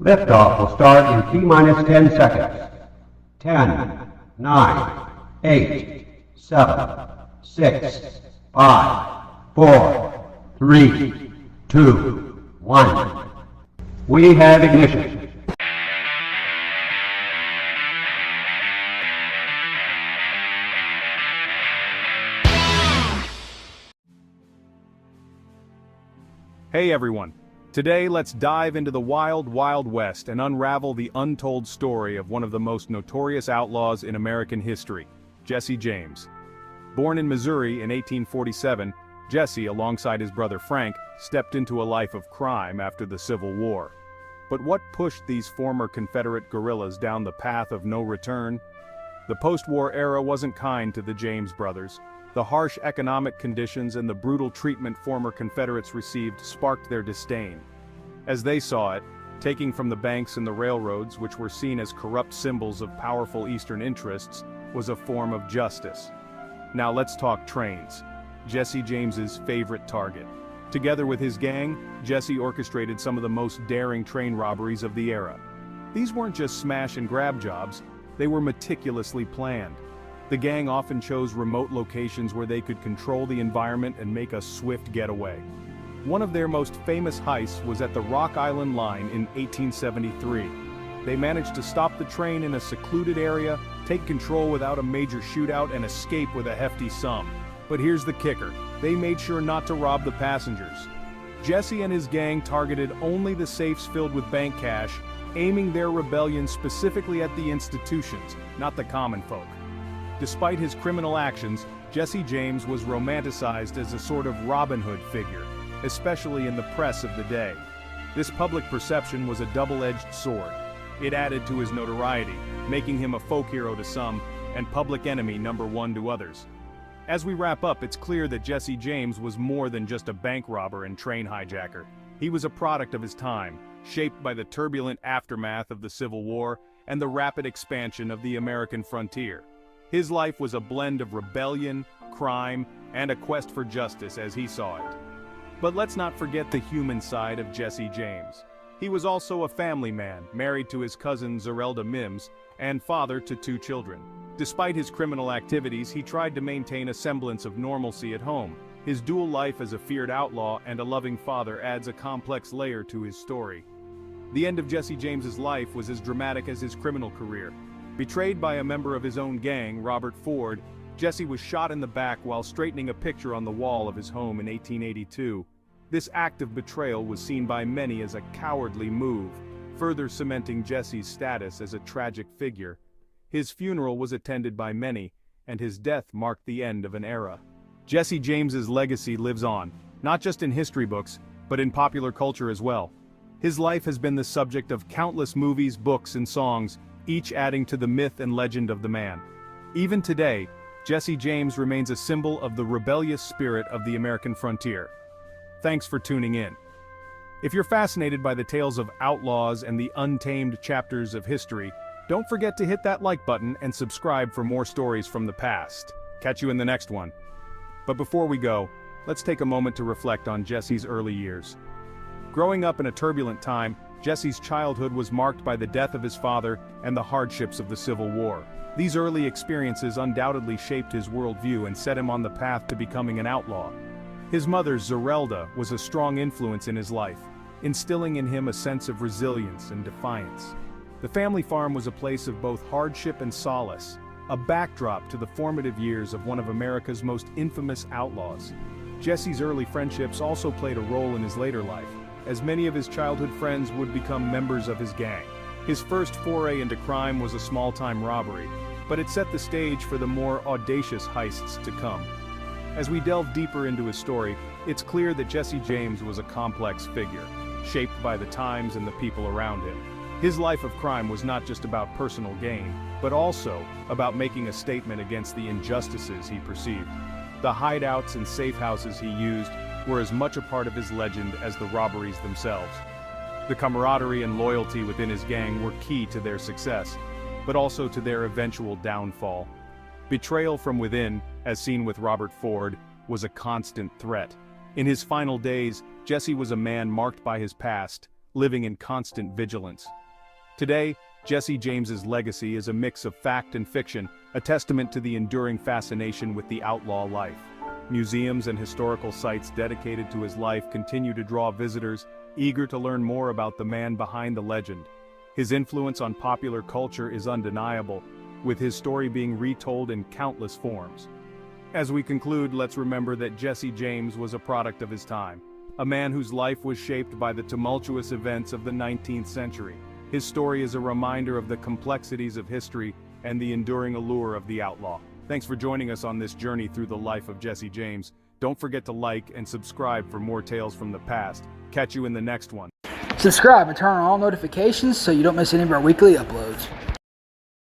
Liftoff will start in T-minus 10 seconds. 10, 9, 8, 7, 6, 5, 4, 3, 2, 1. We have ignition. Hey everyone! Today let's dive into the wild, wild west and unravel the untold story of one of the most notorious outlaws in American history, Jesse James. Born in Missouri in 1847, Jesse, alongside his brother Frank, stepped into a life of crime after the Civil War. But what pushed these former Confederate guerrillas down the path of no return? The post-war era wasn't kind to the James brothers. The harsh economic conditions and the brutal treatment former Confederates received sparked their disdain. As they saw it, taking from the banks and the railroads, which were seen as corrupt symbols of powerful Eastern interests, was a form of justice. Now let's talk trains. Jesse James's favorite target. Together with his gang, Jesse orchestrated some of the most daring train robberies of the era. These weren't just smash and grab jobs, they were meticulously planned. The gang often chose remote locations where they could control the environment and make a swift getaway. One of their most famous heists was at the Rock Island Line in 1873. They managed to stop the train in a secluded area, take control without a major shootout, and escape with a hefty sum. But here's the kicker: they made sure not to rob the passengers. Jesse and his gang targeted only the safes filled with bank cash, aiming their rebellion specifically at the institutions, not the common folk. Despite his criminal actions, Jesse James was romanticized as a sort of Robin Hood figure, especially in the press of the day. This public perception was a double-edged sword. It added to his notoriety, making him a folk hero to some, and public enemy number one to others. As we wrap up, it's clear that Jesse James was more than just a bank robber and train hijacker. He was a product of his time, shaped by the turbulent aftermath of the Civil War and the rapid expansion of the American frontier. His life was a blend of rebellion, crime, and a quest for justice as he saw it. But let's not forget the human side of Jesse James. He was also a family man, married to his cousin Zerelda Mims, and father to 2 children. Despite his criminal activities, he tried to maintain a semblance of normalcy at home. His dual life as a feared outlaw and a loving father adds a complex layer to his story. The end of Jesse James's life was as dramatic as his criminal career. Betrayed by a member of his own gang, Robert Ford, Jesse was shot in the back while straightening a picture on the wall of his home in 1882. This act of betrayal was seen by many as a cowardly move, further cementing Jesse's status as a tragic figure. His funeral was attended by many, and his death marked the end of an era. Jesse James's legacy lives on, not just in history books, but in popular culture as well. His life has been the subject of countless movies, books, and songs, each adding to the myth and legend of the man. Even today, Jesse James remains a symbol of the rebellious spirit of the American frontier. Thanks for tuning in. If you're fascinated by the tales of outlaws and the untamed chapters of history, don't forget to hit that like button and subscribe for more stories from the past. Catch you in the next one. But before we go, let's take a moment to reflect on Jesse's early years. Growing up in a turbulent time, Jesse's childhood was marked by the death of his father and the hardships of the Civil War. These early experiences undoubtedly shaped his worldview and set him on the path to becoming an outlaw. His mother, Zerelda, was a strong influence in his life, instilling in him a sense of resilience and defiance. The family farm was a place of both hardship and solace, a backdrop to the formative years of one of America's most infamous outlaws. Jesse's early friendships also played a role in his later life, as many of his childhood friends would become members of his gang. His first foray into crime was a small-time robbery, but it set the stage for the more audacious heists to come. As we delve deeper into his story, it's clear that Jesse James was a complex figure, shaped by the times and the people around him. His life of crime was not just about personal gain, but also about making a statement against the injustices he perceived. The hideouts and safe houses he used were as much a part of his legend as the robberies themselves. The camaraderie and loyalty within his gang were key to their success, but also to their eventual downfall. Betrayal from within, as seen with Robert Ford, was a constant threat. In his final days, Jesse was a man marked by his past, living in constant vigilance. Today, Jesse James's legacy is a mix of fact and fiction, a testament to the enduring fascination with the outlaw life. Museums and historical sites dedicated to his life continue to draw visitors, eager to learn more about the man behind the legend. His influence on popular culture is undeniable, with his story being retold in countless forms. As we conclude, let's remember that Jesse James was a product of his time, a man whose life was shaped by the tumultuous events of the 19th century. His story is a reminder of the complexities of history and the enduring allure of the outlaw. Thanks for joining us on this journey through the life of Jesse James. Don't forget to like and subscribe for more tales from the past. Catch you in the next one. Subscribe and turn on all notifications so you don't miss any of our weekly uploads.